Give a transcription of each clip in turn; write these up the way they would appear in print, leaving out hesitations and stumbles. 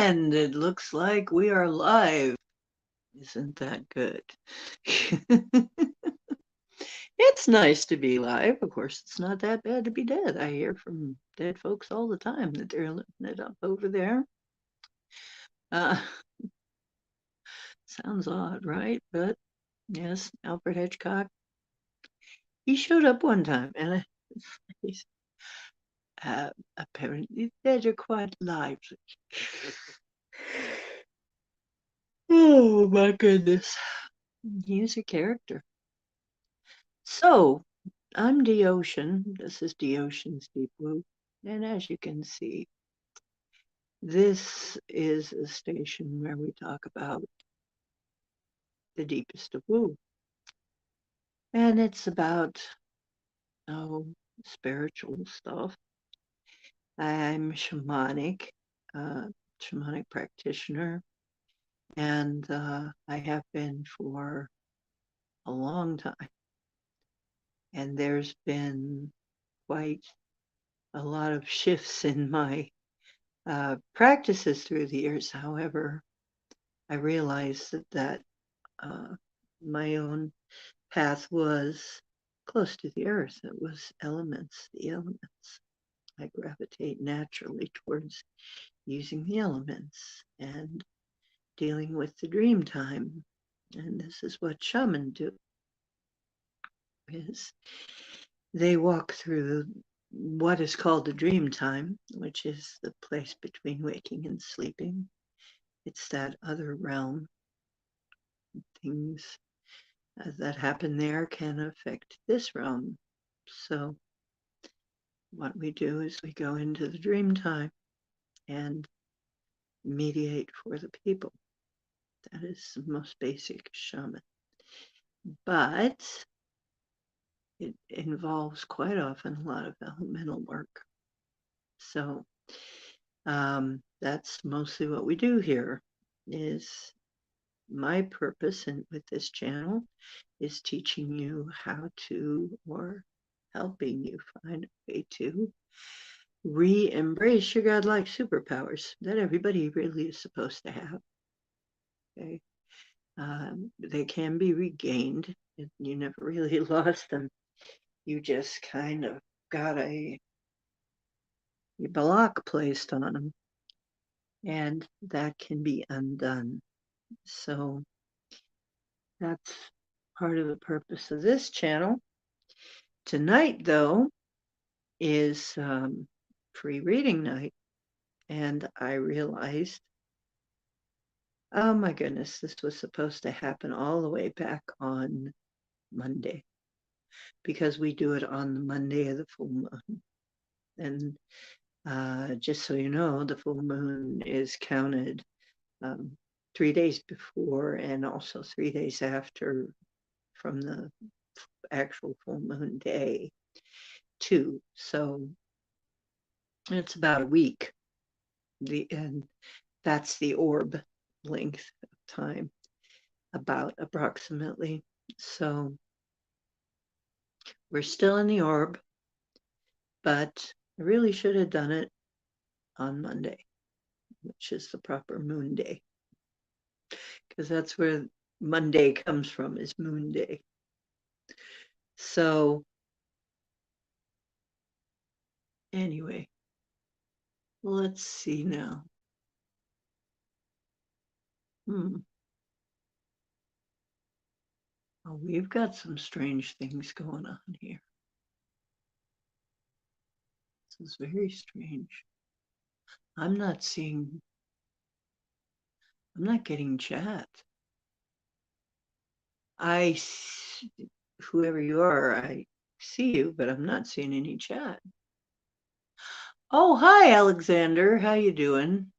And it looks like we are live. Isn't that good? It's nice to be live. Of course, it's not that bad to be dead. I hear from dead folks all the time that they're living it up over there. Uh, sounds odd, right? But yes, Alfred Hitchcock. He showed up one time, and he's apparently dead are quite lively. Oh my goodness. He's a character. So, I'm the ocean. This is the ocean's deep blue. And as you can see, this is a station where we talk about the deepest of blue. And it's about, oh, spiritual stuff. I'm shamanic practitioner, and I have been for a long time. And there's been quite a lot of shifts in my practices through the years. However, I realized that my own path was close to the earth. It was the elements. I gravitate naturally towards using the elements and dealing with the dream time. And this is what shamans do, is they walk through what is called the dream time, which is the place between waking and sleeping. It's that other realm. Things that happen there can affect this realm. So what we do is we go into the dream time and mediate for the people. That is the most basic shaman. But it involves quite often a lot of elemental work. So that's mostly what we do here. Is my purpose with this channel is teaching you how to, or helping you find a way to re-embrace your godlike superpowers that everybody really is supposed to have. Okay, they can be regained. You never really lost them. You just kind of got a block placed on them, and that can be undone. So that's part of the purpose of this channel. Tonight, though, is free reading night. And I realized, oh my goodness, this was supposed to happen all the way back on Monday, because we do it on the Monday of the full moon. And just so you know, the full moon is counted 3 days before and also 3 days after from the actual full moon day too. So it's about a week. And that's the orb length of time, about approximately. So we're still in the orb, but I really should have done it on Monday, which is the proper moon day, because that's where Monday comes from, is moon day. So anyway, let's see now. Oh, we've got some strange things going on here. This is very strange. I'm not getting chat. Whoever you are, I see you, but I'm not seeing any chat. Oh, hi, Alexander. How you doing?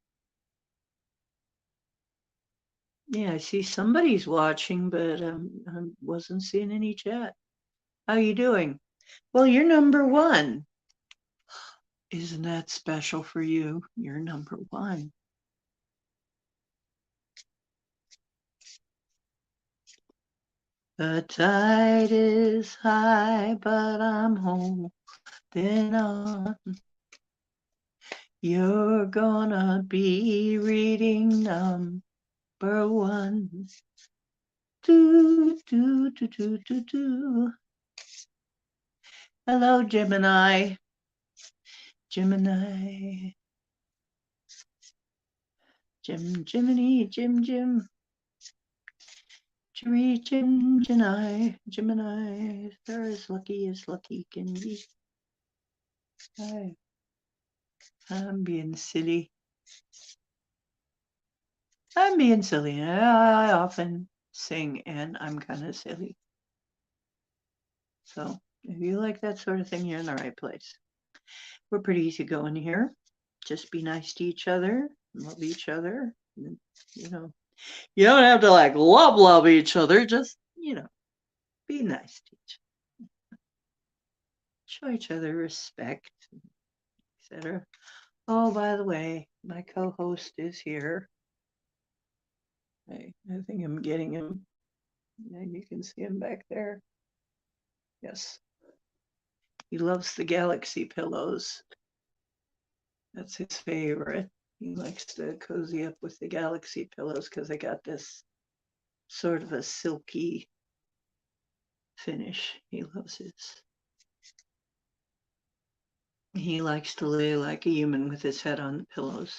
Yeah, I see somebody's watching, but I wasn't seeing any chat. How you doing? Well, you're number one. Isn't that special for you? You're number one. The tide is high, but I'm holding on. You're gonna be reading number one. Do, do, do, do, do, do. Hello, Gemini. Gemini. Gemini, Jim. Gemini. They're as lucky can be. I'm being silly. I often sing and I'm kind of silly. So if you like that sort of thing, you're in the right place. We're pretty easygoing here. Just be nice to each other, love each other. You know, you don't have to like love each other. Just, be nice to each other. Show each other respect, etc. Oh, by the way, my co-host is here. I think I'm getting him. And you can see him back there. Yes. He loves the galaxy pillows. That's his favorite. He likes to cozy up with the galaxy pillows because they got this sort of a silky finish. He loves his. He likes to lay like a human with his head on the pillows.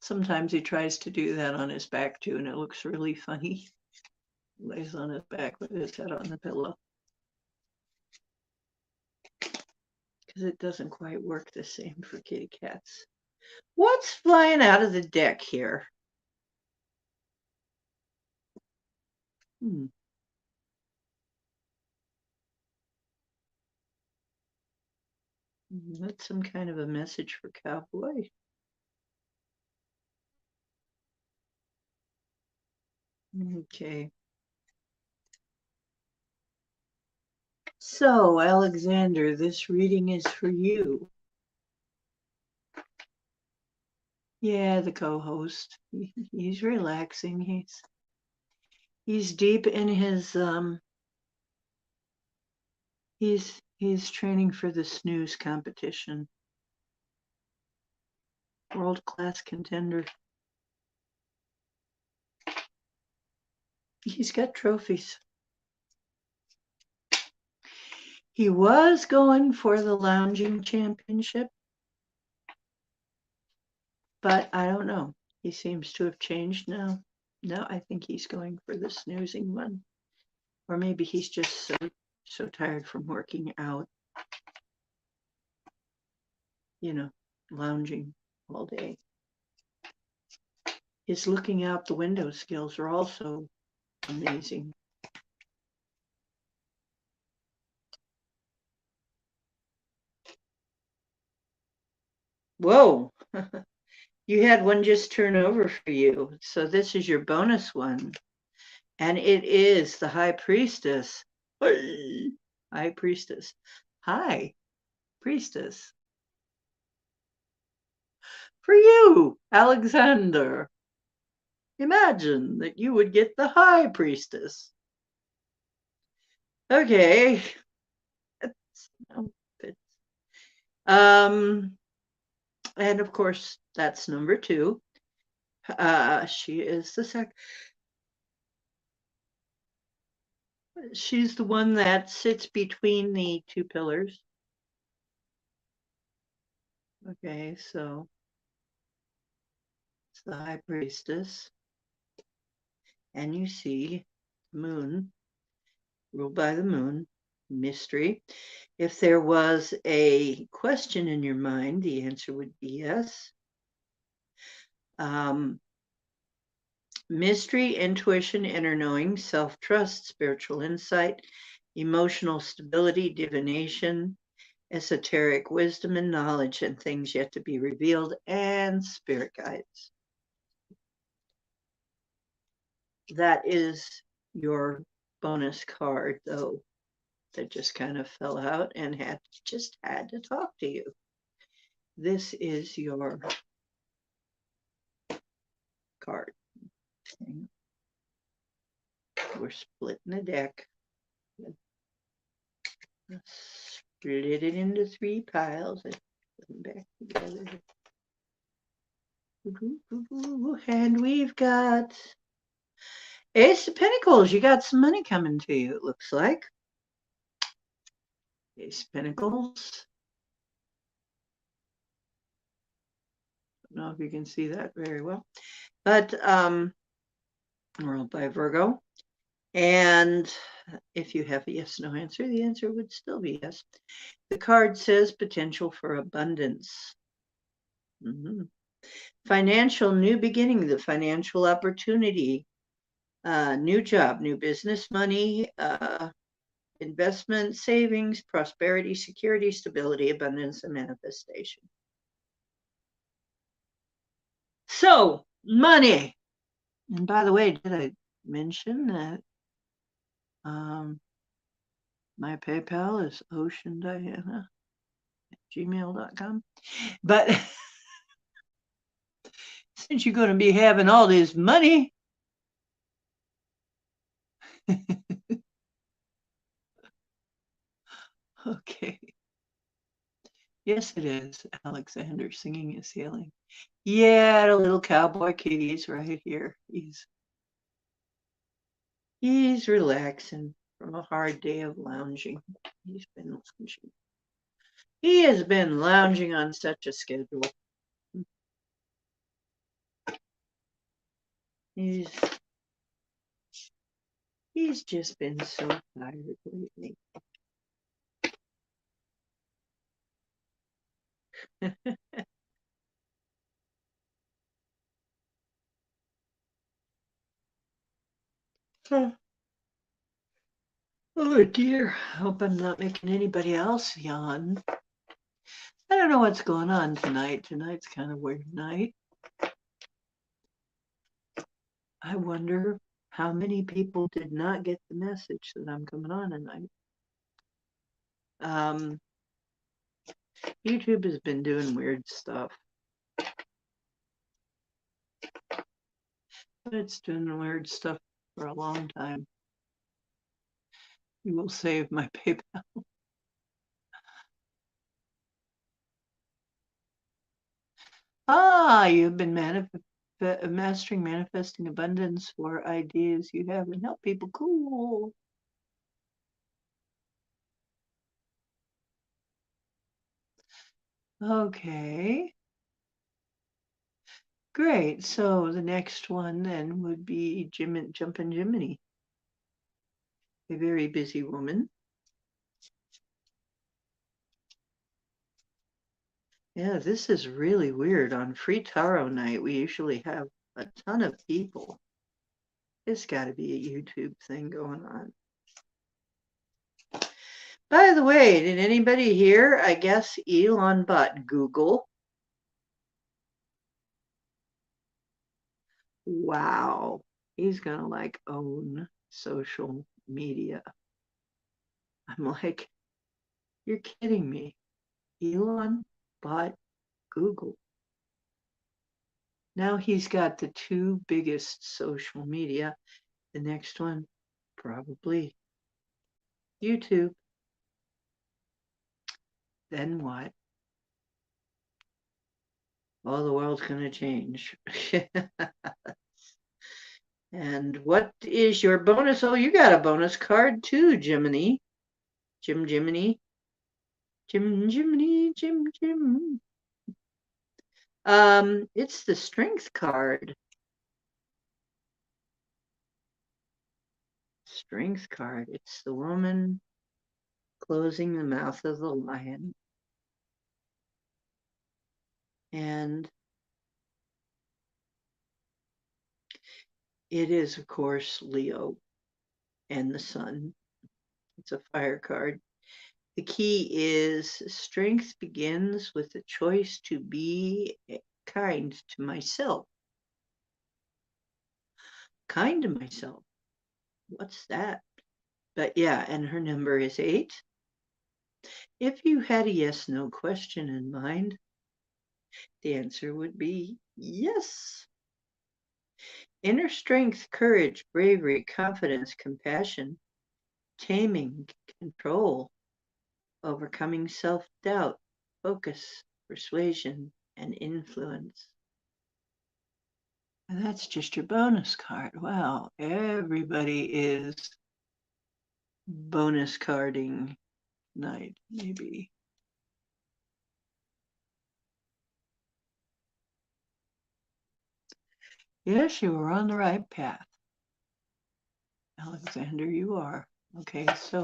Sometimes he tries to do that on his back too, and it looks really funny. He lays on his back with his head on the pillow. Because it doesn't quite work the same for kitty cats. What's flying out of the deck here? That's some kind of a message for Cowboy. Okay. So, Alexander, this reading is for you. Yeah, the co-host. He's relaxing. He's deep in his he's training for the snooze competition. World-class contender. He's got trophies. He was going for the lounging championship, but I don't know. He seems to have changed now. No, I think he's going for the snoozing one. Or maybe he's just so tired from working out, lounging all day. His looking out the window skills are also amazing. Whoa, you had one just turn over for you. So this is your bonus one. And it is the High Priestess. High Priestess. High Priestess. For you, Alexander. Imagine that you would get the High Priestess. Okay. And of course, that's number two. She is the second. She's the one that sits between the two pillars. Okay, so it's the High Priestess. And you see moon, ruled by the moon, mystery. If there was a question in your mind, the answer would be yes. Mystery, intuition, inner knowing, self-trust, spiritual insight, emotional stability, divination, esoteric wisdom and knowledge, and things yet to be revealed, and spirit guides. That is your bonus card, though, that just kind of fell out and had to talk to you. This is your card. We're splitting the deck. Split it into 3 piles and put them back together. And we've got Ace of Pentacles. You got some money coming to you, it looks like. Ace of Pentacles. I don't know if you can see that very well. But ruled by Virgo. And if you have a yes, no answer, the answer would still be yes. The card says potential for abundance. Financial new beginning, the financial opportunity, new job, new business, money, investment, savings, prosperity, security, stability, abundance, and manifestation. So, money. And by the way, did I mention that my PayPal is oceandiana@gmail.com? But since you're going to be having all this money, okay. Yes, it is. Alexander singing is healing. Yeah, the little cowboy kitty's right here. He's relaxing from a hard day of lounging. He's been lounging. He has been lounging on such a schedule. He's just been so tired lately. Oh dear, hope I'm not making anybody else yawn. I don't know what's going on tonight. Tonight's kind of a weird night. I wonder how many people did not get the message that I'm coming on tonight. YouTube has been doing weird stuff. But it's doing weird stuff for a long time. You will save my PayPal. You've been mastering manifesting abundance for ideas you have and help people. Cool. Okay. Great. So the next one then would be Jumpin' Jiminy. A very busy woman. Yeah, this is really weird. On Free Tarot Night, we usually have a ton of people. It's got to be a YouTube thing going on. By the way, did anybody hear? I guess Elon bought Google. Wow. He's going to like own social media. I'm like, you're kidding me. Elon bought Google. Now he's got the 2 biggest social media. The next one, probably YouTube. Then what? Well, the world's going to change. And what is your bonus? Oh, you got a bonus card too, Jiminy. Jiminy. Jiminy. It's the Strength card. Strength card. It's the woman closing the mouth of the lion. And it is, of course, Leo and the sun. It's a fire card. The key is strength begins with the choice to be kind to myself. Kind to myself. What's that? But yeah, and her number is 8. If you had a yes/no question in mind, the answer would be yes. Inner strength, courage, bravery, confidence, compassion, taming, control. overcoming self-doubt, focus, persuasion, and influence. And that's just your bonus card. Wow, everybody is bonus carding night, maybe. Yes, you were on the right path. Alexander, you are. Okay, so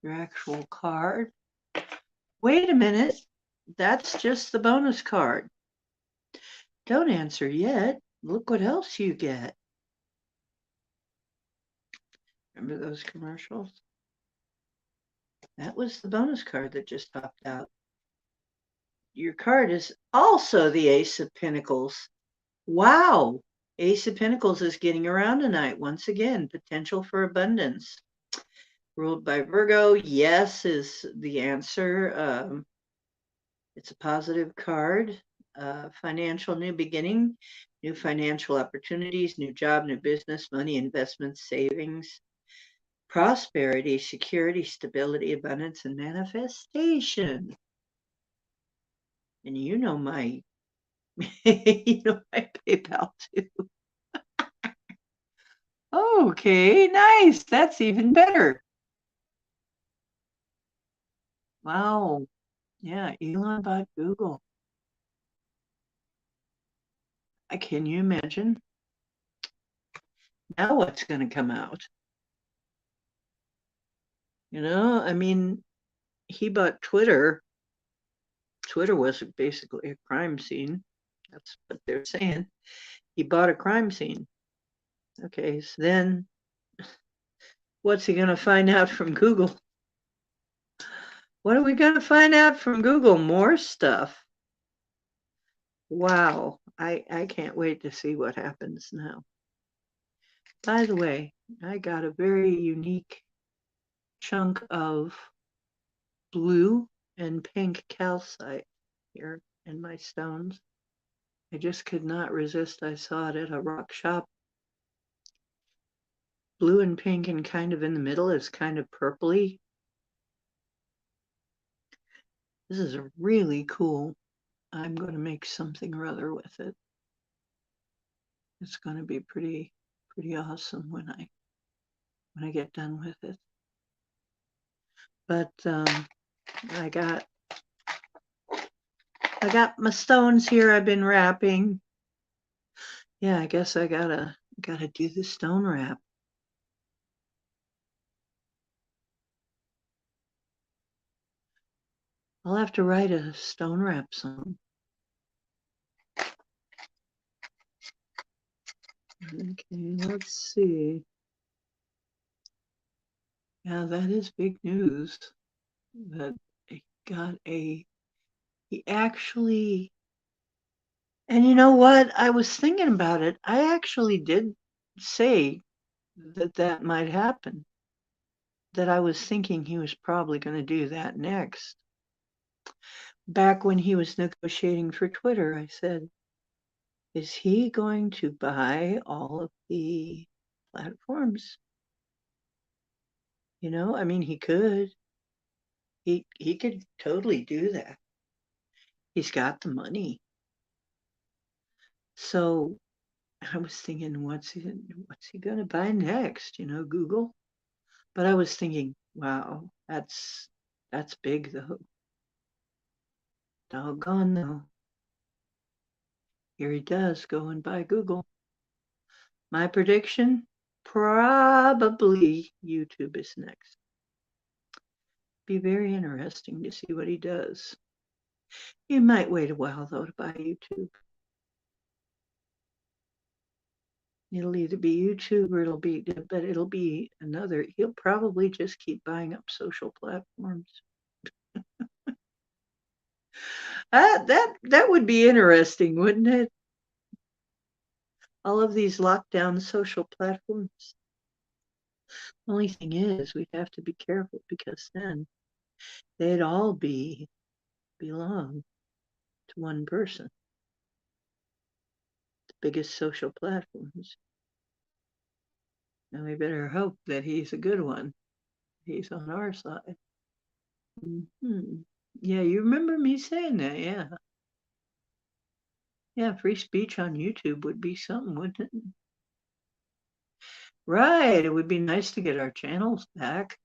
your actual card. Wait a minute. That's just the bonus card. Don't answer yet. Look what else you get. Remember those commercials? That was the bonus card that just popped out. Your card is also the Ace of Pentacles. Wow. Ace of Pentacles is getting around tonight. Once again, potential for abundance. Ruled by Virgo, yes is the answer. It's a positive card. Financial new beginning, new financial opportunities, new job, new business, money, investments, savings, prosperity, security, stability, abundance, and manifestation. And you know my my PayPal too. Okay, nice. That's even better. Wow. Yeah, Elon bought Google. Can you imagine? Now what's going to come out? I mean, he bought Twitter. Twitter was basically a crime scene. That's what they're saying. He bought a crime scene. Okay, so then what's he going to find out from Google? What are we going to find out from Google? More stuff. Wow, I can't wait to see what happens now. By the way, I got a very unique chunk of blue and pink calcite here in my stones. I just could not resist. I saw it at a rock shop. Blue and pink, and kind of in the middle is kind of purpley. This is really cool. I'm going to make something or other with it. It's going to be pretty awesome when I get done with it. But I got my stones here. I've been wrapping. Yeah, I guess I gotta do the stone wrap. I'll have to write a stone wrap song. Okay, let's see. Yeah, that is big news. That he actually, and you know what? I was thinking about it. I actually did say that might happen. That I was thinking he was probably going to do that next. Back when he was negotiating for Twitter, I said, is he going to buy all of the platforms? I mean, he could. He could totally do that. He's got the money. So I was thinking, what's he going to buy next? Google. But I was thinking, wow, that's big though. Doggone though. Here he does go and buy Google. My prediction, probably YouTube is next. Be very interesting to see what he does. He might wait a while though to buy YouTube. It'll either be YouTube or it'll be another. He'll probably just keep buying up social platforms. That would be interesting, wouldn't it? All of these lockdown social platforms. The only thing is, we'd have to be careful because then they'd all belong to one person. The biggest social platforms. And we better hope that he's a good one. He's on our side. Hmm. Yeah, you remember me saying that, yeah. Yeah, free speech on YouTube would be something, wouldn't it? Right, it would be nice to get our channels back.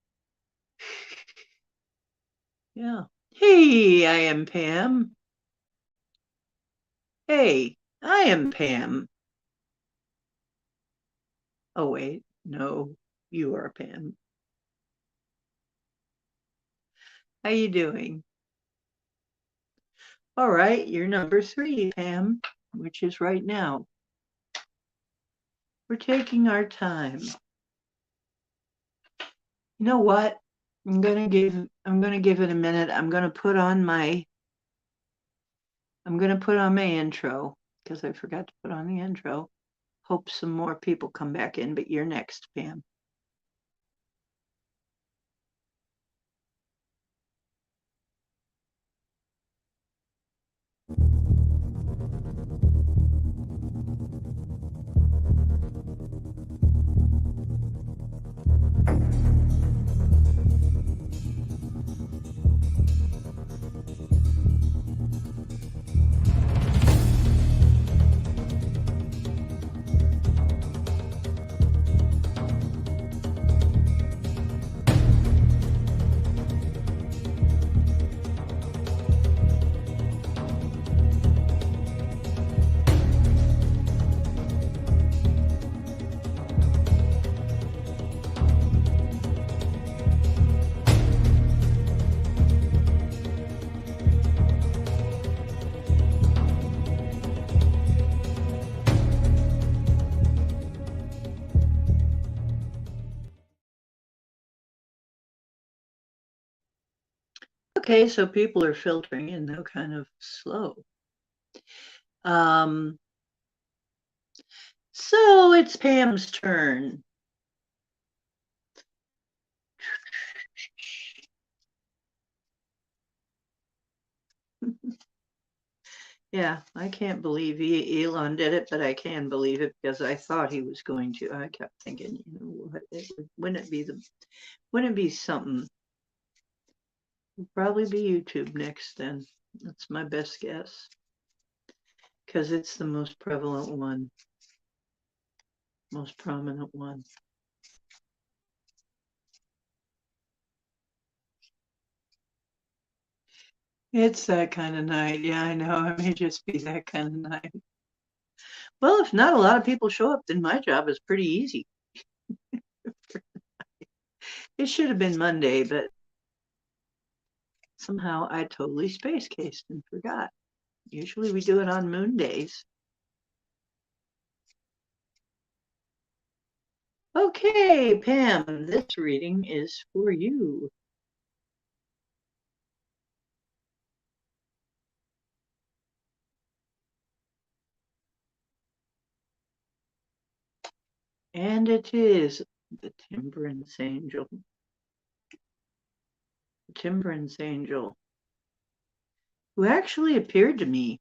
Yeah. Hey, I am Pam. Hey, I am Pam. Oh, wait, no, you are Pam. How you doing? All right, you're number 3, Pam, which is right now. We're taking our time. You know what? I'm gonna give it a minute. I'm gonna put on my intro because I forgot to put on the intro. Hope some more people come back in, but you're next, Pam. Okay, so people are filtering in though kind of slow. Um, so it's Pam's turn. Yeah, I can't believe Elon did it, but I can believe it because I thought he was going to. I kept thinking, wouldn't it be something? It'll probably be YouTube next then. That's my best guess because it's the most prevalent one, most prominent one. It's that kind of night. Yeah, I know. It may just be that kind of night. Well, if not a lot of people show up, then my job is pretty easy. It should have been Monday, but somehow I totally space cased and forgot. Usually we do it on moon days. Okay, Pam, this reading is for you. And it is the Temperance Angel. The Temperance Angel, who actually appeared to me.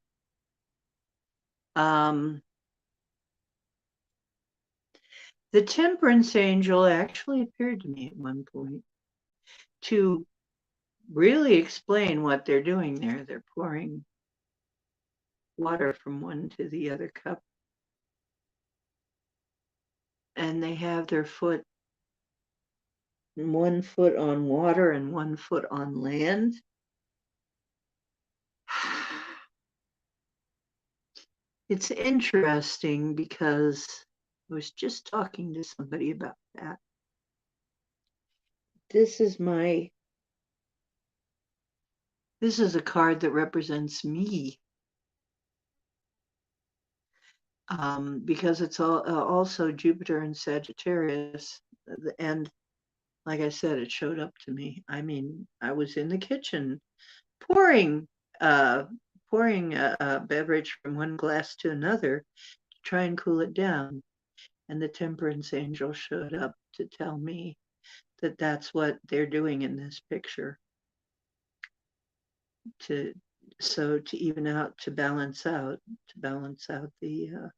Um, the Temperance Angel actually appeared to me at one point to really explain what they're doing there. They're pouring water from one to the other cup, and they have their one foot on water and one foot on land. It's interesting because I was just talking to somebody about that. This is a card that represents me, because it's also Jupiter and Sagittarius. And like I said, it showed up to me. I mean, I was in the kitchen pouring uh, pouring a beverage from one glass to another to try and cool it down. And the temperance angel showed up to tell me that that's what they're doing in this picture, to to even out, to balance out the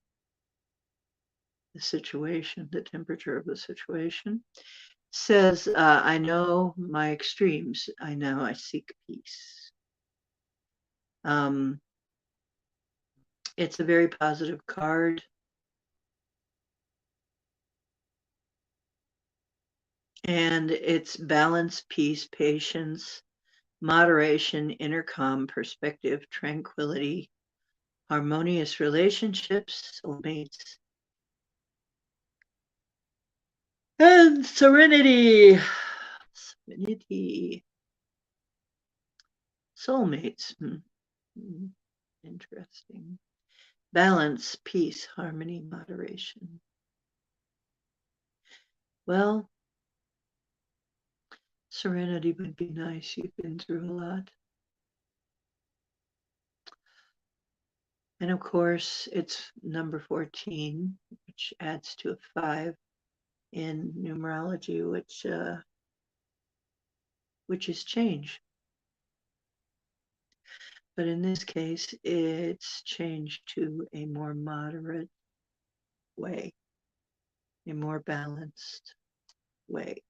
situation, the temperature of the situation. Says, I know my extremes. I know I seek peace. Um, it's a very positive card. And it's balance, peace, patience, moderation, inner calm, perspective, tranquility, harmonious relationships, soulmates, and serenity. Serenity. Soulmates. Interesting. Balance, peace, harmony, moderation. Well, serenity would be nice. You've been through a lot. And of course, it's number 14, which adds to a 5 in numerology, which is change. But in this case, it's changed to a more moderate way, a more balanced way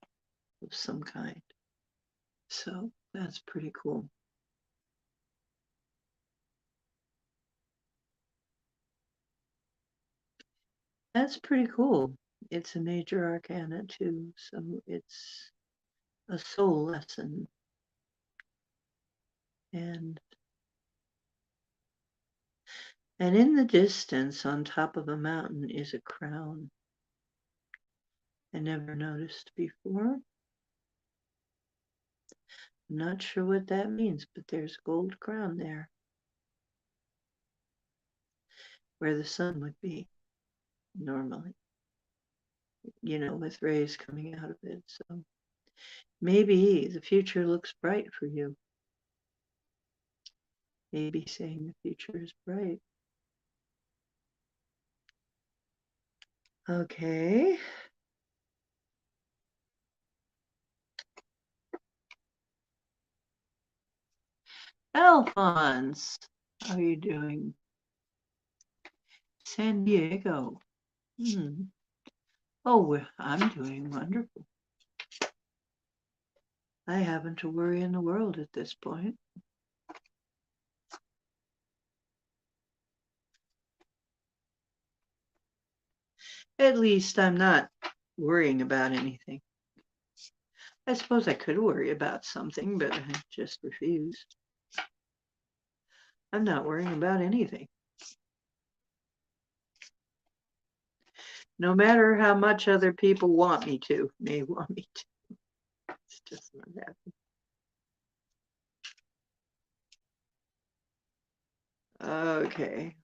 of some kind. So that's pretty cool. That's pretty cool. It's a major arcana too, so it's a soul lesson. And and in the distance, on top of a mountain, is a crown. I never noticed before. I'm not sure what that means, but there's a gold crown there where the sun would be normally, with rays coming out of it. So maybe the future looks bright for you. Maybe saying the future is bright. Okay. Alphonse, how are you doing? San Diego. Oh, I'm doing wonderful. I haven't a worry in the world at this point. At least I'm not worrying about anything. I suppose I could worry about something, but I just refuse. I'm not worrying about anything. No matter how much other people may want me to. It's just not happening. Okay.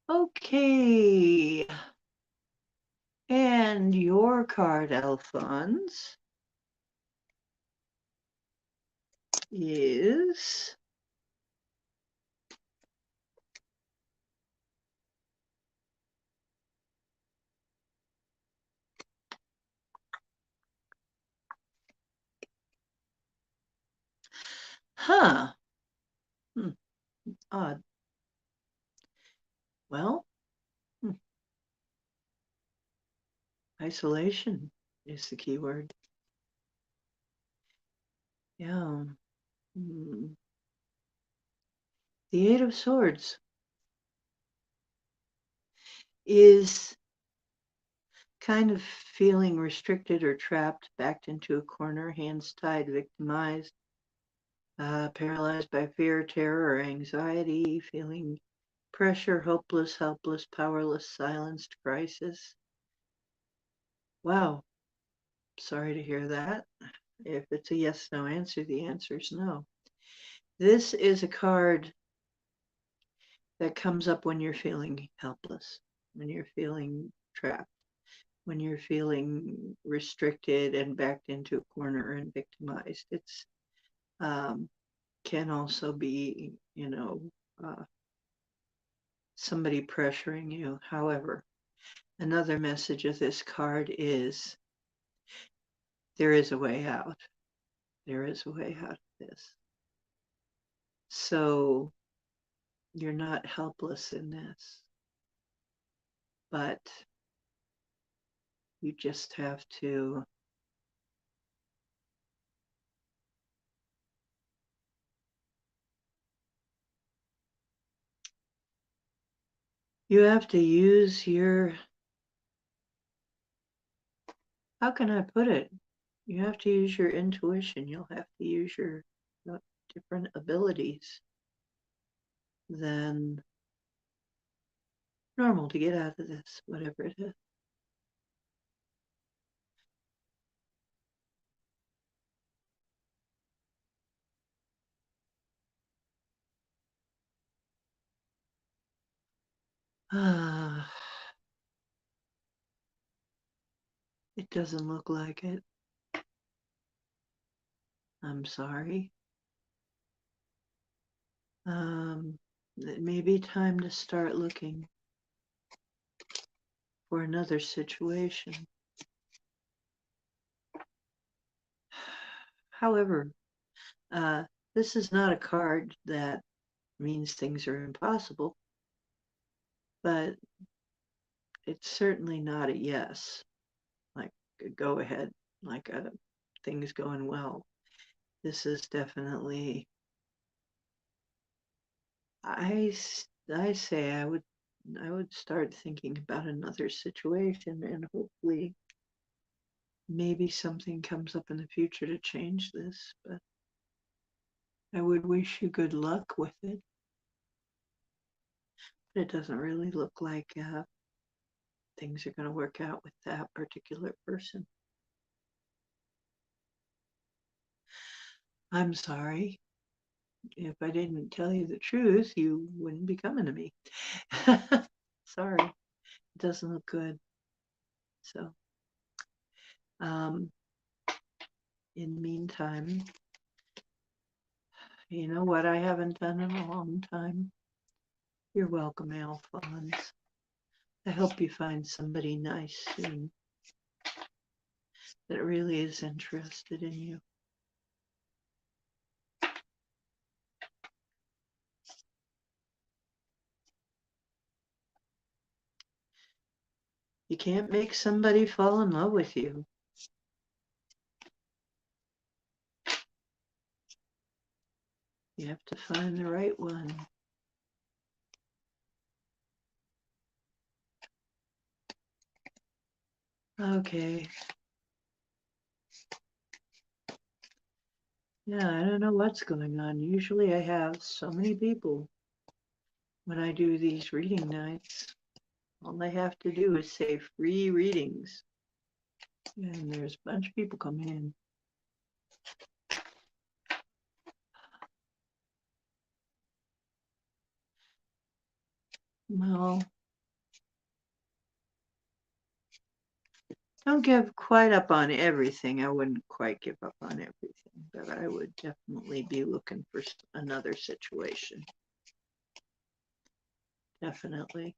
Okay. And your card, Alphonse, is huh. Odd. Well, isolation is the key word. Yeah. The Eight of Swords is kind of feeling restricted or trapped, backed into a corner, hands tied, victimized, paralyzed by fear, terror, or anxiety, feeling pressure, hopeless, helpless, powerless, silenced, crisis. Wow. Sorry to hear that. If it's a yes no answer, the answer is no. This is a card that comes up when you're feeling helpless, when you're feeling trapped, when you're feeling restricted and backed into a corner and victimized. It's can also be, somebody pressuring you. However, Another message of this card is there is a way out. There is a way out of this. So you're not helpless in this, but you just have to use your, how can I put it? You have to use your intuition. You'll have to use your different abilities than normal to get out of this, whatever it is. It doesn't look like it. I'm sorry. It may be time to start looking for another situation. However, this is not a card that means things are impossible, but it's certainly not a yes, like a go ahead, like a things going well. This is definitely, I say I would start thinking about another situation, and hopefully maybe something comes up in the future to change this, but I would wish you good luck with it. But it doesn't really look like things are going to work out with that particular person. I'm sorry. If I didn't tell you the truth, you wouldn't be coming to me. Sorry. It doesn't look good. So, in the meantime, you know what I haven't done in a long time? You're welcome, Alphonse. I hope you find somebody nice soon that really is interested in you. You can't make somebody fall in love with you. You have to find the right one. Okay. Yeah, I don't know what's going on. Usually I have so many people when I do these reading nights. All I have to do is say free readings. And there's a bunch of people coming in. Well, don't give quite up on everything. I wouldn't quite give up on everything, but I would definitely be looking for another situation. Definitely.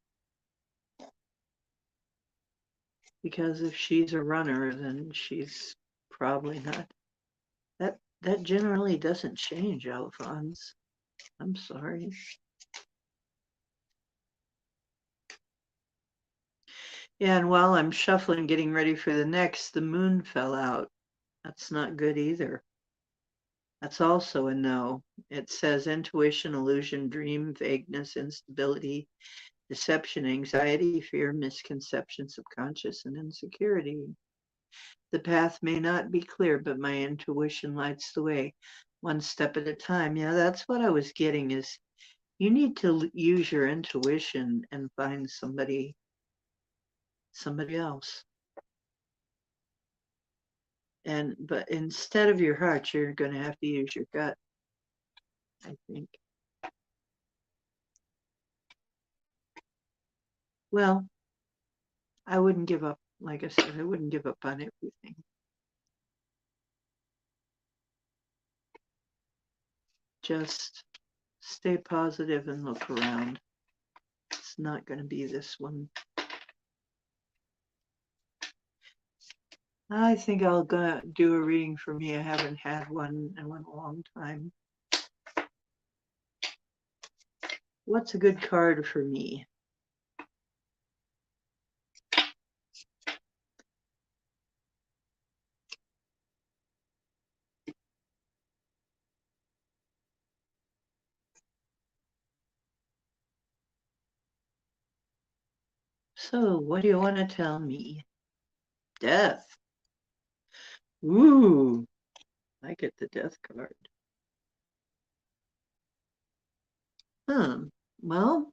Because if she's a runner, then she's probably not. That generally doesn't change, Alphonse. I'm sorry. Yeah, and while I'm shuffling, getting ready for the next, the moon fell out. That's not good either. That's also a no. It says intuition, illusion, dream, vagueness, instability, deception, anxiety, fear, misconception, subconscious, and insecurity. The path may not be clear, but my intuition lights the way, one step at a time. Yeah, that's what I was getting is you need to use your intuition and find somebody else. But instead of your heart, you're going to have to use your gut, I think. Well, I wouldn't give up. Like I said, I wouldn't give up on everything. Just stay positive and look around. It's not going to be this one. I think I'll go do a reading for me. I haven't had one in a long time. What's a good card for me? So, what do you want to tell me? Death. Ooh, I get the death card. Well,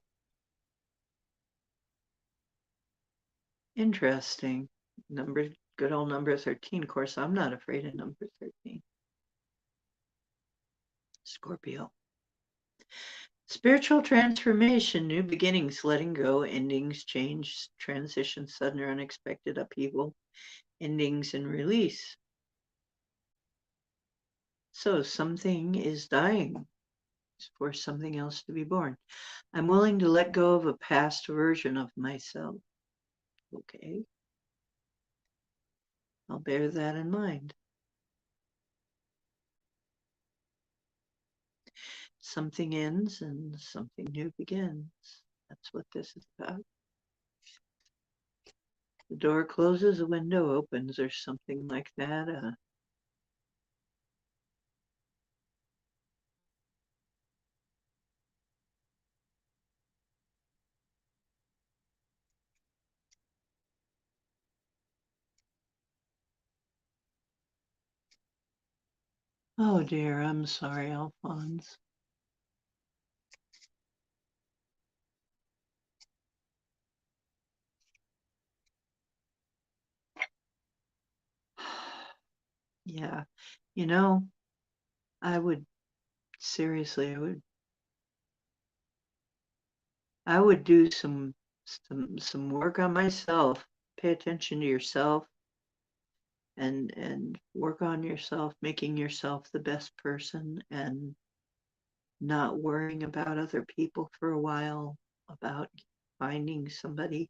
interesting. Number, good old number 13. Of course, I'm not afraid of number 13. Scorpio. Spiritual transformation, new beginnings, letting go, endings, change, transition, sudden or unexpected upheaval, endings and release. So something is dying for something else to be born. I'm willing to let go of a past version of myself. Okay, I'll bear that in mind. Something ends and something new begins. That's what this is about. The door closes, the window opens, or something like that. Oh dear, I'm sorry, Alphonse. Yeah, you know, I would seriously, I would do some work on myself. Pay attention to yourself and work on yourself, making yourself the best person and not worrying about other people for a while, about finding somebody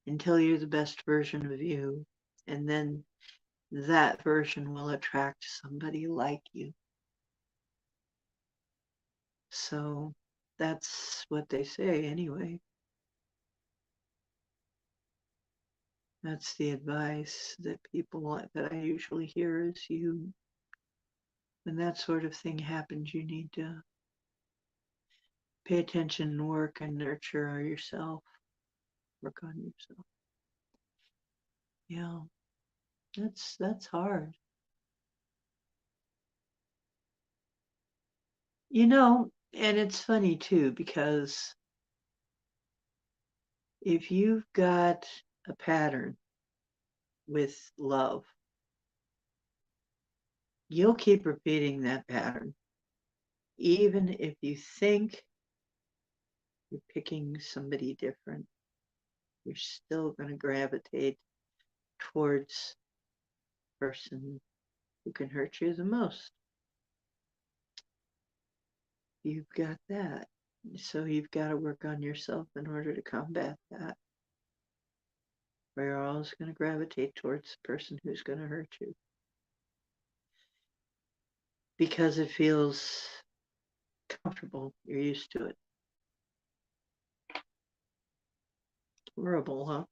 until you're the best version of you. And then that version will attract somebody like you. So that's what they say anyway. That's the advice that people that I usually hear is when that sort of thing happens, you need to pay attention and work and nurture yourself, work on yourself. Yeah, that's hard. And it's funny too, because if you've got a pattern with love, you'll keep repeating that pattern. Even if you think you're picking somebody different, you're still going to gravitate towards the person who can hurt you the most. You've got that. So you've got to work on yourself in order to combat that. Or you're always going to gravitate towards the person who's going to hurt you. Because it feels comfortable. You're used to it. Horrible, huh?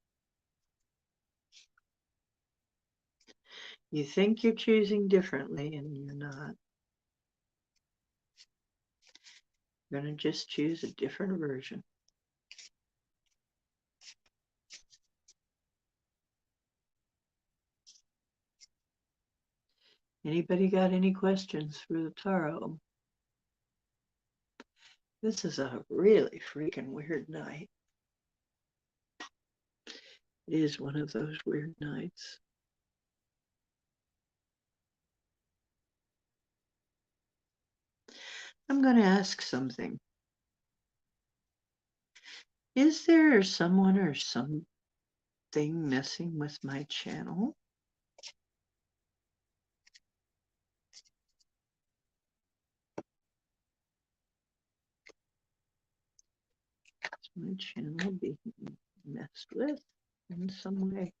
You think you're choosing differently and you're not. You're going to just choose a different version. Anybody got any questions for the tarot? This is a really freaking weird night. It is one of those weird nights. I'm going to ask something. Is there someone or something messing with my channel? Is my channel being messed with in some way?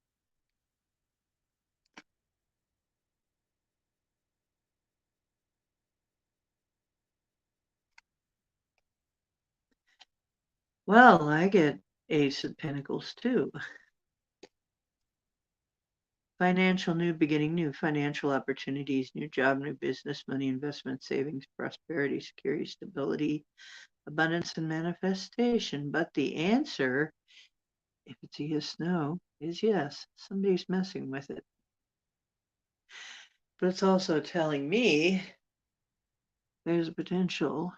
Well, I get Ace of Pentacles too. Financial new beginning, new financial opportunities, new job, new business, money, investment, savings, prosperity, security, stability, abundance, and manifestation. But the answer, if it's a yes, no, is yes. Somebody's messing with it. But it's also telling me there's a potential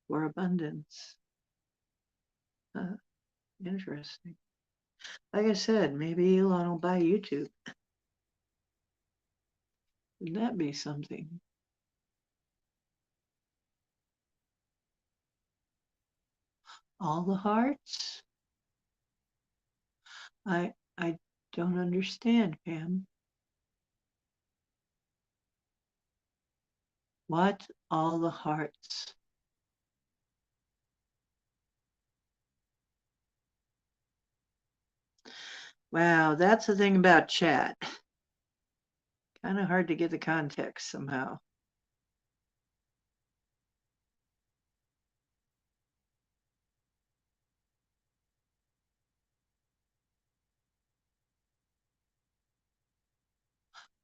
for abundance. Uh, Interesting. Like I said, maybe Elon will buy YouTube. Wouldn't that be something? All the hearts? I don't understand, Pam. What? All the hearts? Wow, that's the thing about chat. Kind of hard to get the context somehow.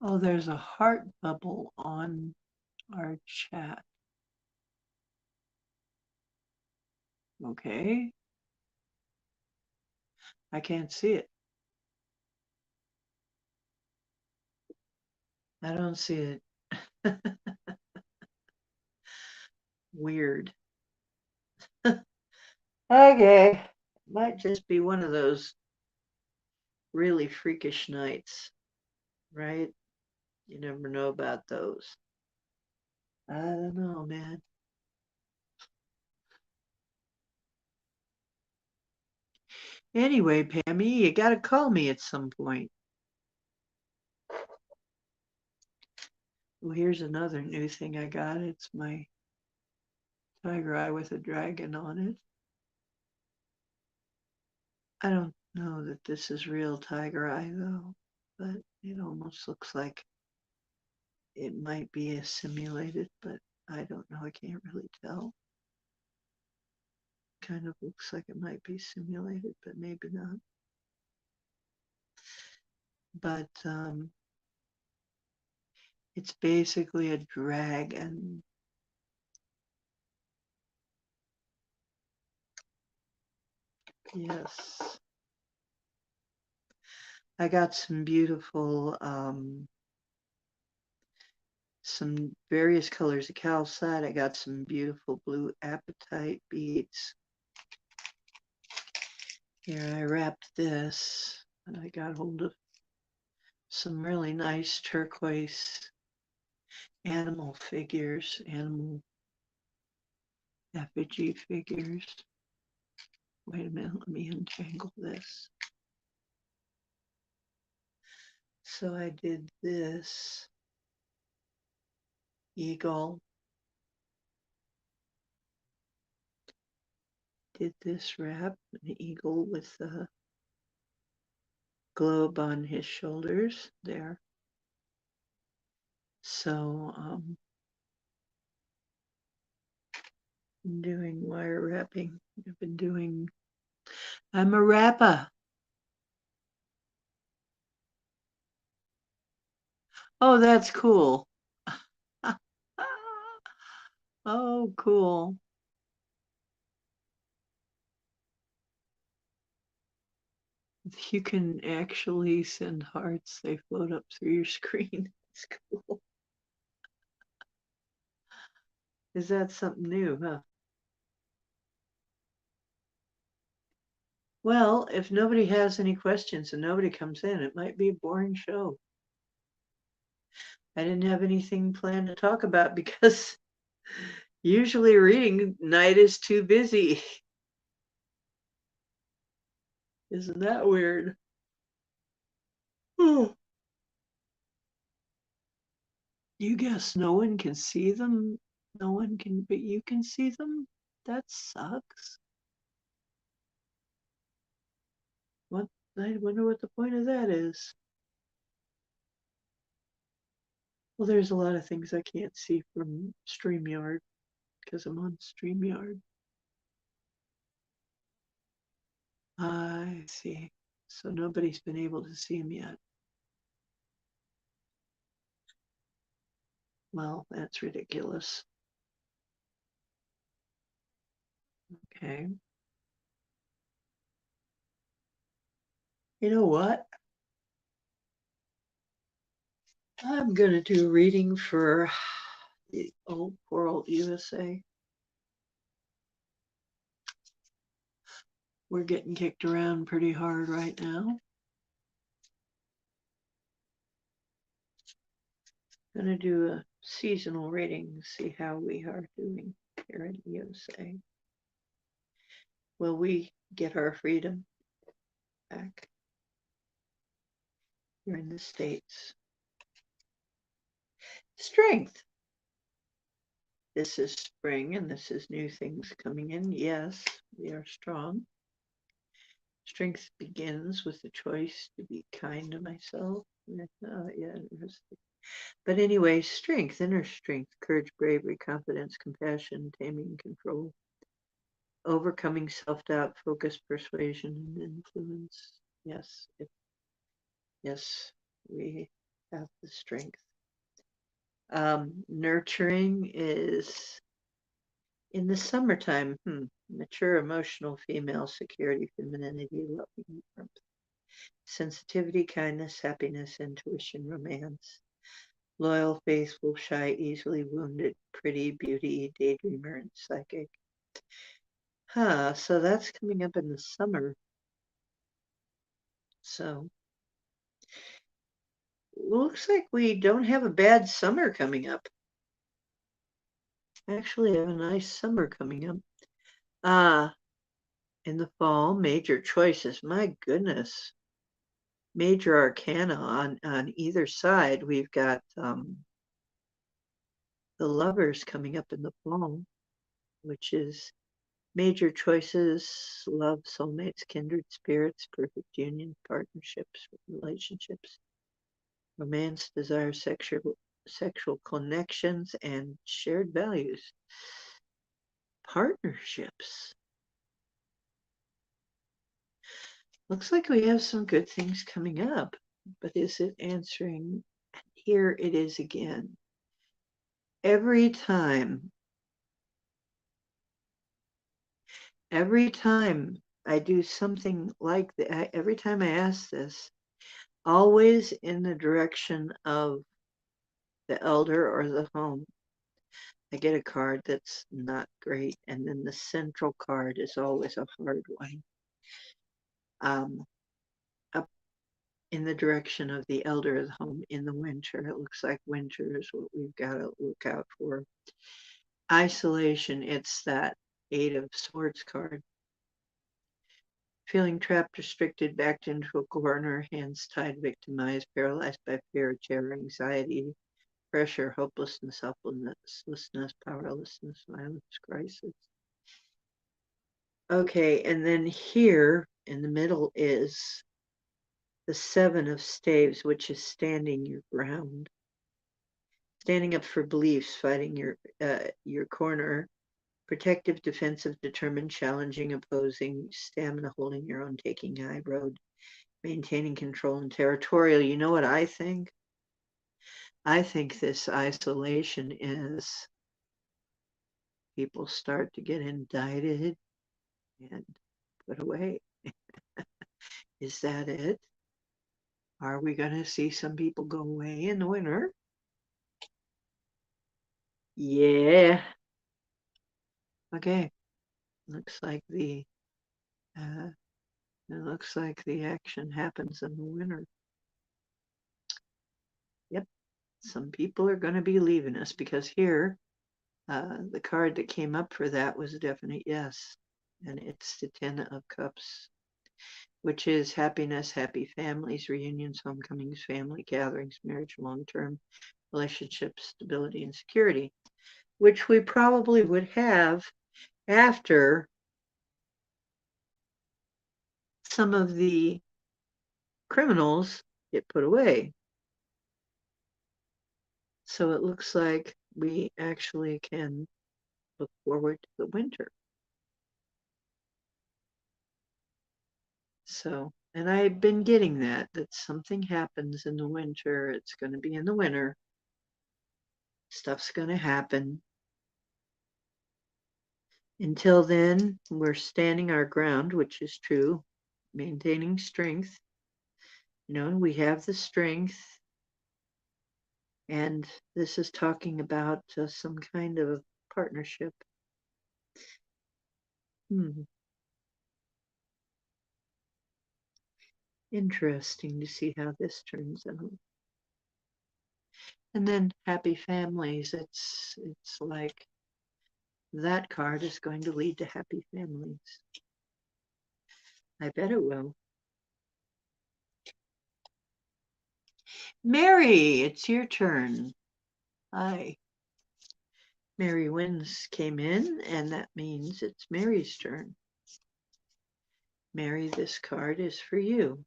Oh, there's a heart bubble on our chat. Okay. I can't see it. I don't see it. Weird. Okay. Might just be one of those really freakish nights, right? You never know about those. I don't know, man. Anyway, Pammy, you gotta call me at some point. Well, here's another new thing I got. It's my tiger eye with a dragon on it. I don't know that this is real tiger eye though, but it almost looks like it might be a simulated, but I don't know. I can't really tell. Kind of looks like it might be simulated, but maybe not. But it's basically a dragon. Yes. I got some beautiful, some various colors of calcite. I got some beautiful blue apatite beads. Here I wrapped this, and I got hold of some really nice turquoise animal figures, animal effigy figures. Wait a minute, let me untangle this. So I did this eagle, did this wrap, an eagle with a globe on his shoulders there. So I'm doing wire wrapping. I've been doing, I'm a rapper. Oh, that's cool. Oh, cool. You can actually send hearts. They float up through your screen. It's cool. Is that something new, huh? Well, if nobody has any questions and nobody comes in, it might be a boring show. I didn't have anything planned to talk about because usually reading night is too busy. Isn't that weird? You guess no one can see them? No one can, but you can see them? That sucks. What? I wonder what the point of that is. Well, there's a lot of things I can't see from StreamYard because I'm on StreamYard. see. So nobody's been able to see him yet. Well, that's ridiculous. Okay. You know what? I'm going to do a reading for the poor old USA. We're getting kicked around pretty hard right now. I'm going to do a seasonal reading, see how we are doing here in the USA. Will we get our freedom back here in the States? Strength. This is spring and this is new things coming in. Yes, we are strong. Strength begins with the choice to be kind to myself. Yeah, but anyway, strength, inner strength, courage, bravery, confidence, compassion, taming, control, overcoming self-doubt, focus, persuasion, and influence. Yes, yes, we have the strength. Nurturing is in the summertime. Mature, emotional, female, security, femininity, loving, warmth, sensitivity, kindness, happiness, intuition, romance. Loyal, faithful, shy, easily wounded, pretty, beauty, daydreamer, and psychic. So that's coming up in the summer. So looks like we don't have a bad summer coming up. Actually, I have a nice summer coming up. In the fall, major choices. My goodness. Major arcana on either side. We've got the lovers coming up in the fall, which is major choices, love, soulmates, kindred spirits, perfect union, partnerships, relationships, romance, desire, sexual connections, and shared values. Partnerships. Looks like we have some good things coming up, but is it answering? Here it is again. Every time I do something like that, every time I ask this, always in the direction of the elder or the home, I get a card that's not great. And then the central card is always a hard one. Up in the direction of the elder of the home in the winter. It looks like winter is what we've got to look out for. Isolation, it's that Eight of Swords card. Feeling trapped, restricted, backed into a corner, hands tied, victimized, paralyzed by fear, terror, anxiety, pressure, hopelessness, helplessness, powerlessness, violence, crisis. Okay, and then here in the middle is the Seven of Staves, which is standing your ground. Standing up for beliefs, fighting your corner, protective, defensive, determined, challenging, opposing, stamina, holding your own, taking high road, maintaining control, and territorial. You know what I think? I think this isolation is people start to get indicted and put away. Is that it? Are we going to see some people go away in the winter? Yeah. Okay. Looks like the action happens in the winter. Yep. Some people are going to be leaving us because here, the card that came up for that was a definite yes. And it's the Ten of Cups, which is happiness, happy families, reunions, homecomings, family gatherings, marriage, long-term relationships, stability, and security, which we probably would have after some of the criminals get put away. So it looks like we actually can look forward to the winter. So, and I've been getting that something happens in the winter. It's going to be in the winter. Stuff's going to happen. Until then, we're standing our ground, which is true, maintaining strength. We have the strength. And this is talking about some kind of partnership. Interesting to see how this turns out. And then happy families. It's like that card is going to lead to happy families. I bet it will. Mary, it's your turn. Hi. Mary Wins came in, and that means it's Mary's turn. Mary, this card is for you.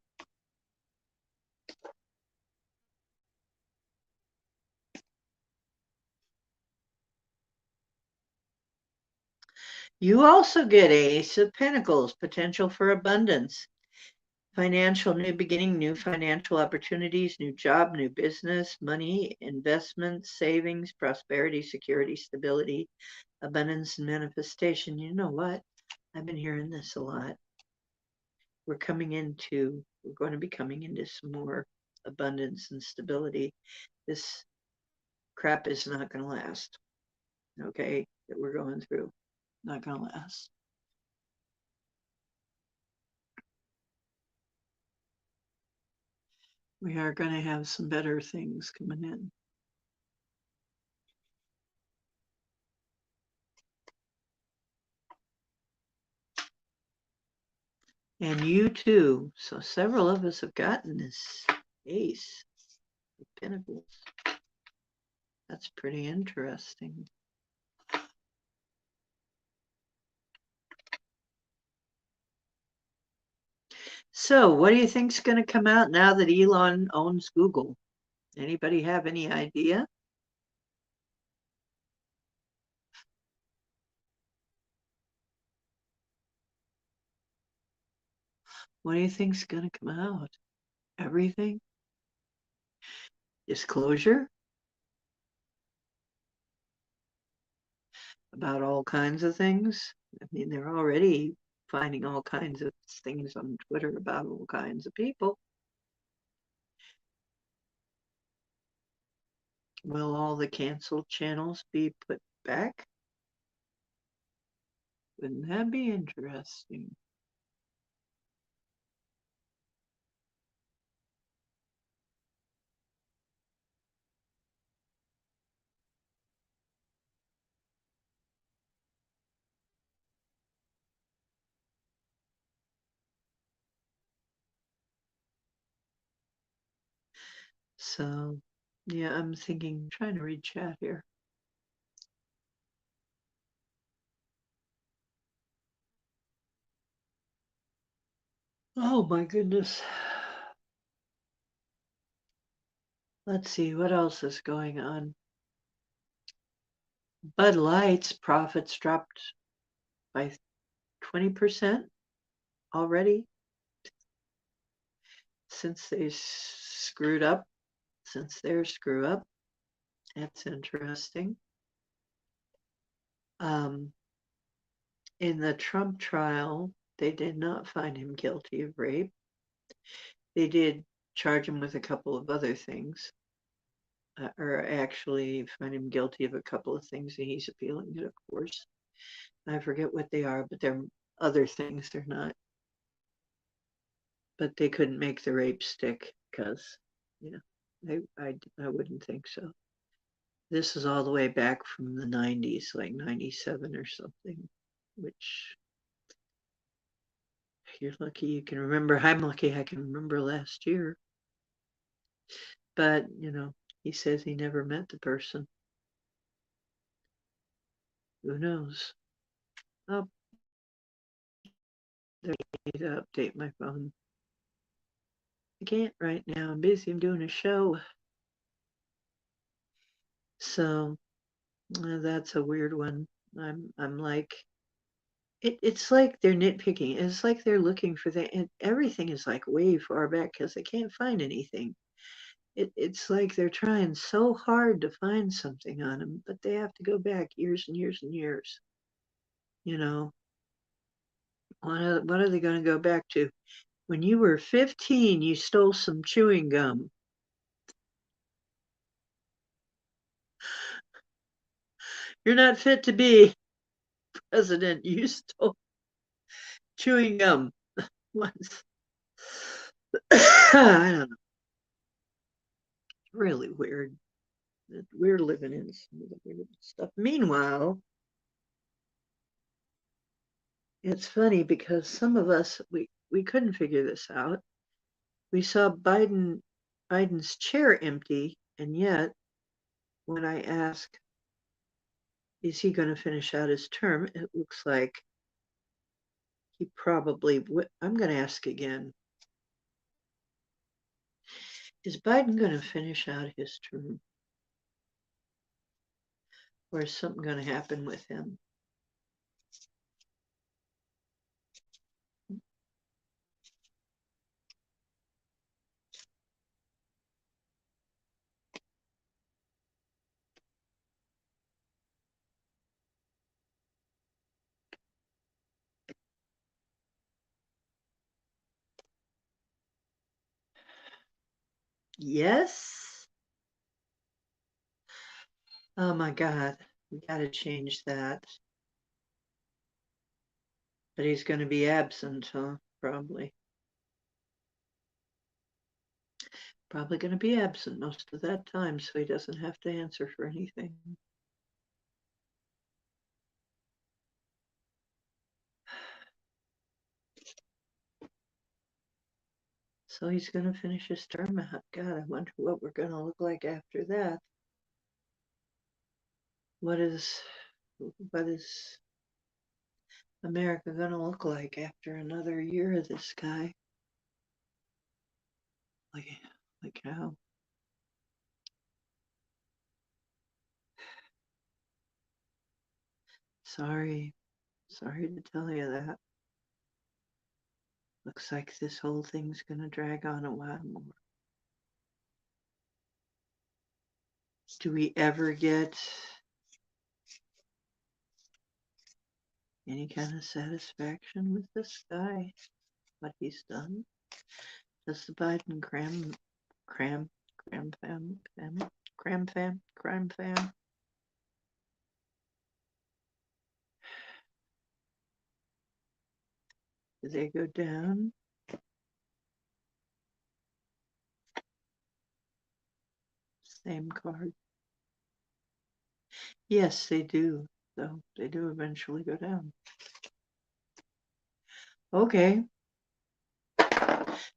You also get Ace of Pentacles, potential for abundance. Financial new beginning, new financial opportunities, new job, new business, money, investments, savings, prosperity, security, stability, abundance, and manifestation. You know what? I've been hearing this a lot. We're going to be coming into some more abundance and stability. This crap is not going to last. Okay, that we're going through. Not going to last. We are going to have some better things coming in. And you too. So several of us have gotten this Ace of Pentacles. That's pretty interesting. So what do you think's going to come out now that Elon owns Google? Anybody have any idea? What do you think's going to come out? Everything? Disclosure? About all kinds of things? I mean, they're already finding all kinds of things on Twitter about all kinds of people. Will all the canceled channels be put back? Wouldn't that be interesting? So, yeah, I'm trying to read chat here. Oh my goodness. Let's see, what else is going on? Bud Light's profits dropped by 20% already since their screw up. That's interesting. In the Trump trial, they did not find him guilty of rape. They did charge him with a couple of other things, or actually find him guilty of a couple of things, and he's appealing it, of course. I forget what they are, but they're other things. They're not. But they couldn't make the rape stick because, I wouldn't think so. This is all the way back from the 90s, like 97 or something, which you're lucky you can remember. I'm lucky I can remember last year. But, he says he never met the person. Who knows? Oh, I need to update my phone. I can't right now. I'm busy. I'm doing a show. So that's a weird one. I'm like, It's like they're nitpicking. It's like they're looking for and everything is like way far back because they can't find anything. It's like they're trying so hard to find something on him, but they have to go back years and years and years. You know, what are they going to go back to? When you were 15, you stole some chewing gum. You're not fit to be president. You stole chewing gum once. I don't know. Really weird. We're living in some of the weird stuff. Meanwhile, it's funny because some of us we couldn't figure this out. We saw Biden's chair empty, and yet when I ask, is he going to finish out his term? It looks like he probably would. I'm going to ask again. Is Biden going to finish out his term? Or is something going to happen with him? Yes. Oh my God. We got to change that. But he's going to be absent, huh? Probably. Probably going to be absent most of that time, so he doesn't have to answer for anything. So he's going to finish his term out. God, I wonder what we're going to look like after that. What is America going to look like after another year of this guy? Like how? Sorry to tell you that. Looks like this whole thing's gonna drag on a while more. Do we ever get any kind of satisfaction with this guy? What he's done? Does the Biden crime fam? Do they go down? Same card. Yes, they do. So they do eventually go down. Okay.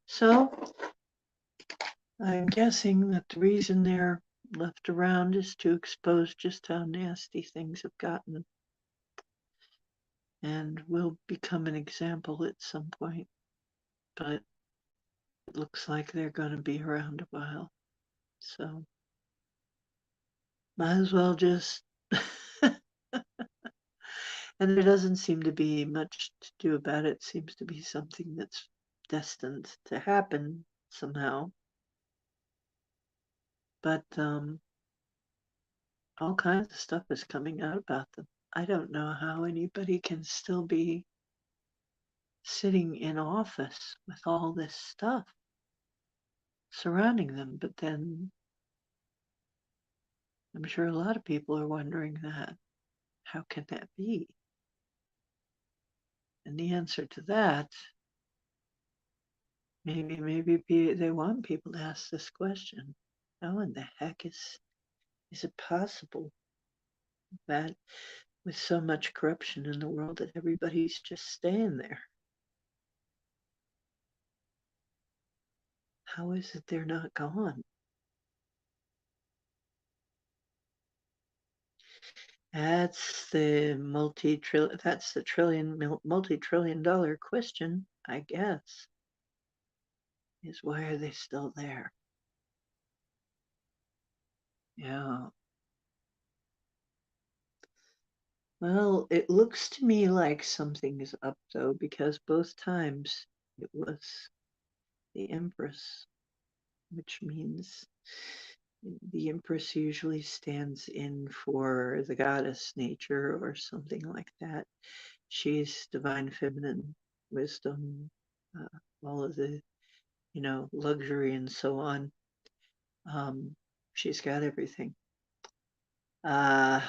So I'm guessing that the reason they're left around is to expose just how nasty things have gotten and will become an example at some point. But it looks like they're going to be around a while. So might as well just. And there doesn't seem to be much to do about it. It seems to be something that's destined to happen somehow. But all kinds of stuff is coming out about them. I don't know how anybody can still be sitting in office with all this stuff surrounding them. But then I'm sure a lot of people are wondering that. How can that be? And the answer to that, maybe they want people to ask this question. How in the heck is it possible that with so much corruption in the world that everybody's just staying there? How is it they're not gone? That's the multi-trillion dollar question, I guess, is why are they still there? Yeah. Well, it looks to me like something is up though, because both times it was the Empress, which means the Empress usually stands in for the goddess nature or something like that. She's divine feminine wisdom, all of the, luxury and so on. Um, she's got everything. Uh,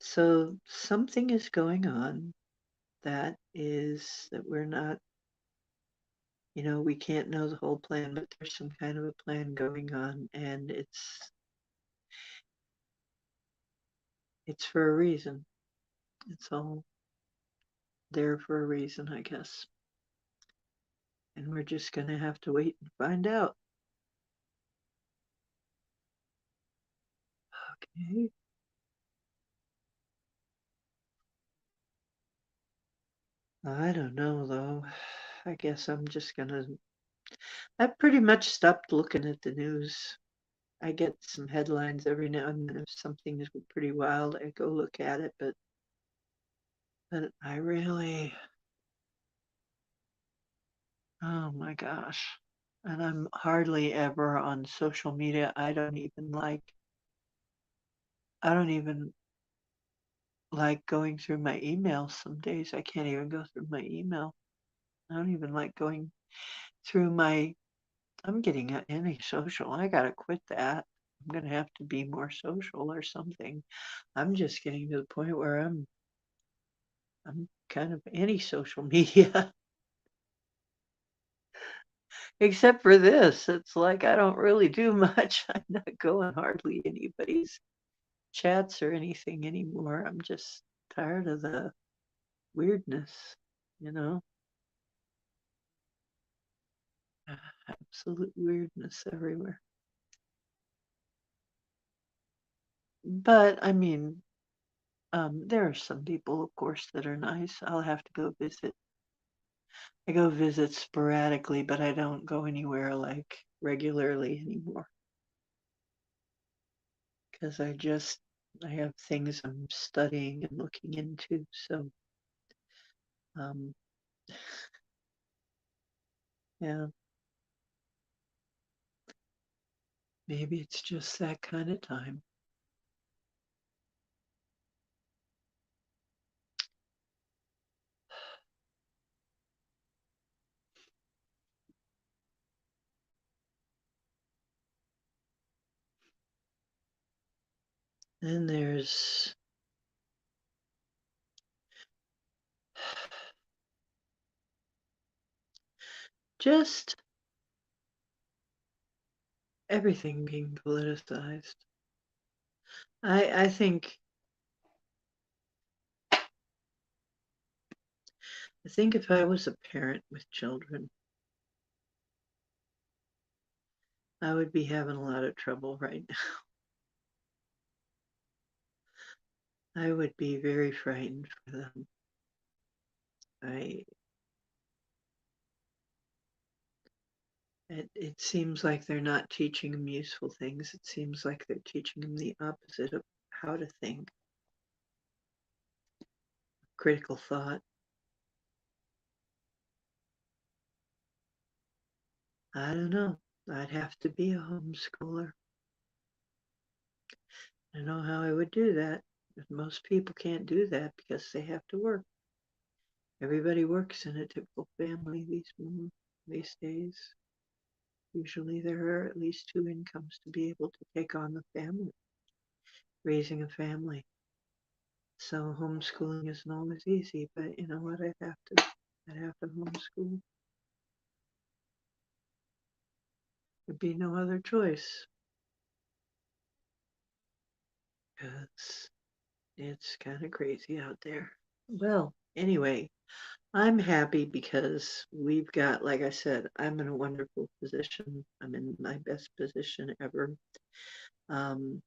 so something is going on that we're not, we can't know the whole plan, but there's some kind of a plan going on, and it's for a reason. It's all there for a reason, I guess. And we're just gonna have to wait and find out. Okay. I don't know though. I guess I've pretty much stopped looking at the news. I get some headlines every now and then if something is pretty wild, I go look at it, but I really, oh my gosh. And I'm hardly ever on social media. I don't even like going through my email. Some days I can't even go through my email. I don't even like going through I'm getting antisocial. I gotta quit that. I'm gonna have to be more social or something. I'm just getting to the point where I'm kind of anti-social media. Except for this. It's like I don't really do much. I'm not going hardly anybody's chats or anything anymore. I'm just tired of the weirdness, you know? Absolute weirdness everywhere. But I mean, there are some people, of course, that are nice. I'll have to go visit. I go visit sporadically, but I don't go anywhere like regularly anymore because I have things I'm studying and looking into. So, um, yeah, maybe it's just that kind of time. Then there's just everything being politicized. I think if I was a parent with children, I would be having a lot of trouble right now. I would be very frightened for them. I it seems like they're not teaching them useful things. It seems like they're teaching them the opposite of how to think, critical thought. I don't know. I'd have to be a homeschooler. I don't know how I would do that. But most people can't do that because they have to work. Everybody works in a typical family these days. Usually there are at least two incomes to be able to take on the family, raising a family. So homeschooling isn't always easy, but you know what? I'd have to homeschool. There'd be no other choice because it's kind of crazy out there. Well, anyway, I'm happy because we've got, like I said, I'm in a wonderful position. I'm in my best position ever. Um,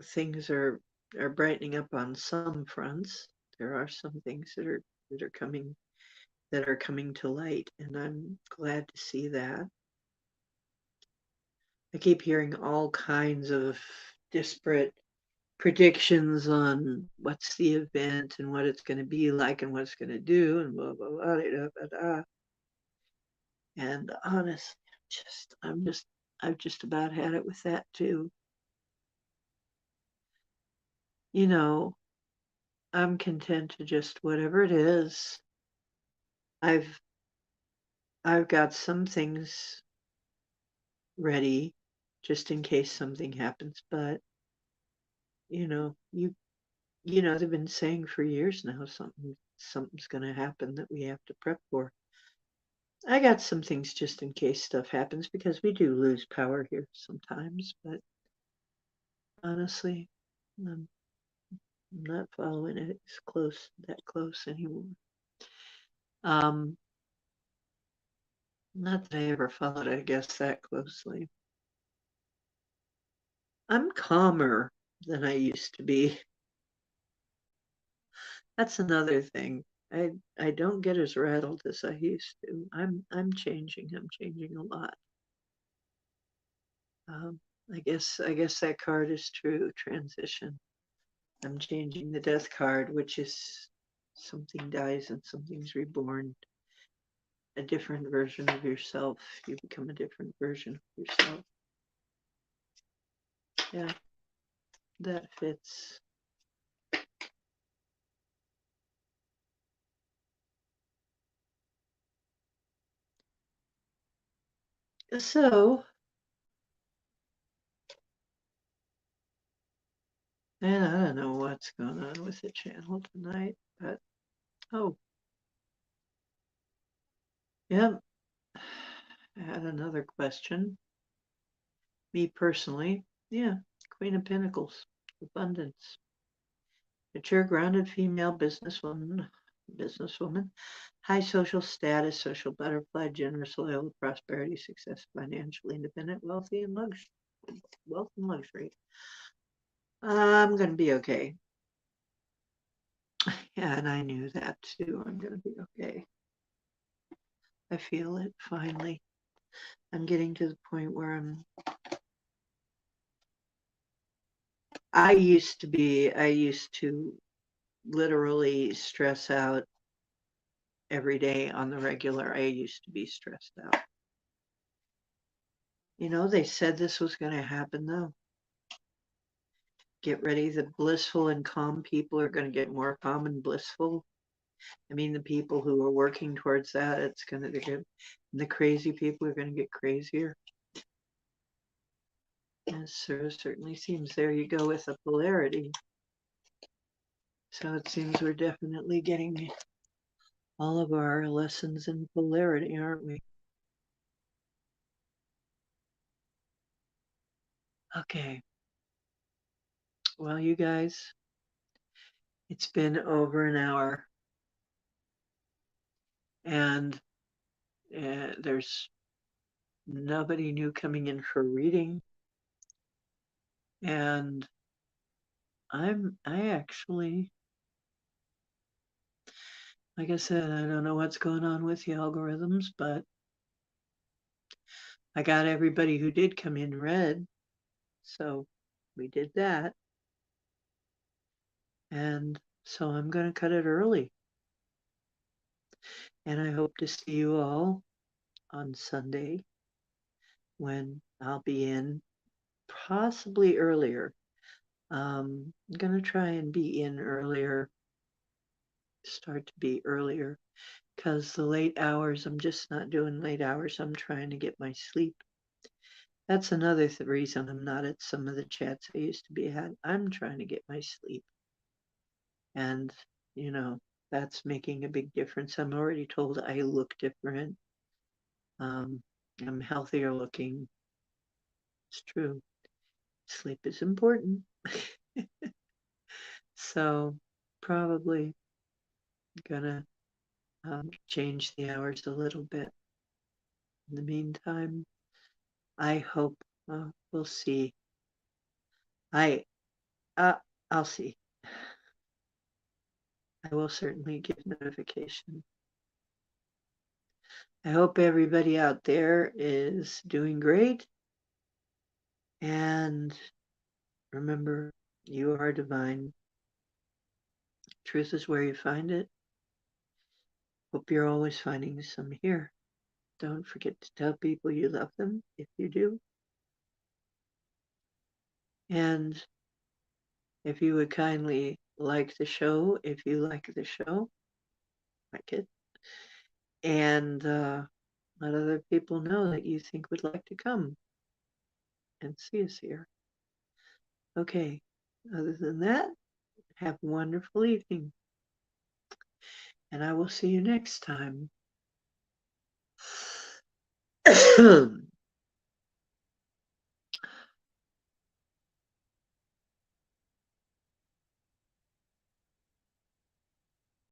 things are brightening up on some fronts. There are some things that are coming to light, and I'm glad to see that. I keep hearing all kinds of disparate predictions on what's the event and what it's going to be like and what it's going to do and blah blah blah, blah, blah, blah. And honestly, I've just about had it with that too. You know, I'm content to just whatever it is. I've I've got some things ready just in case something happens, but you know, they've been saying for years now something's going to happen that we have to prep for. I got some things just in case stuff happens because we do lose power here sometimes, but honestly, I'm not following it that close anymore. Um, Not that I ever followed it, I guess, that closely. I'm calmer than I used to be. That's another thing. I don't get as rattled as I used to. I'm changing. I'm changing a lot. Um, I guess that card is true. Transition. I'm changing the death card, which is something dies and something's reborn. A different version of yourself. You become a different version of yourself. Yeah, that fits. So, and I don't know what's going on with the channel tonight, but oh, yeah. I had another question. Me personally, yeah, Queen of Pentacles, abundance. Mature, grounded female businesswoman, high social status, social butterfly, generous, loyal, prosperity, success, financially independent, wealthy, and wealth and luxury. I'm gonna be okay. Yeah, and I knew that too. I'm gonna be okay. I feel it finally. I'm getting to the point where I used to literally stress out every day on the regular. I used to be stressed out. They said this was going to happen though. Get ready. The blissful and calm people are going to get more calm and blissful. I mean, the people who are working towards that, it's going to get, the crazy people are going to get crazier. It certainly seems there you go with a polarity. So it seems we're definitely getting all of our lessons in polarity, aren't we? Okay. Well, you guys, it's been over an hour and there's nobody new coming in for reading. And I actually, like I said, I don't know what's going on with the algorithms, but I got everybody who did come in read. So we did that. And so I'm going to cut it early. And I hope to see you all on Sunday when I'll be in, possibly earlier. I'm going to try and be in earlier, start to be earlier, because the late hours, I'm just not doing late hours. I'm trying to get my sleep. That's another reason I'm not at some of the chats I used to be at. I'm trying to get my sleep. And, you know, that's making a big difference. I'm already told I look different. I'm healthier looking. It's true. Sleep is important. So probably gonna change the hours a little bit. In the meantime, I hope we'll see. I uh, I'll see. I will certainly give notification. I hope everybody out there is doing great. And remember, You are divine. Truth is where you find it. Hope you're always finding some here. Don't forget to tell people you love them if you do. And if you would kindly like the show, if you like the show, like it, and let other people know that you think would like to come and see us here. Okay, other than that, have a wonderful evening, and I will see you next time.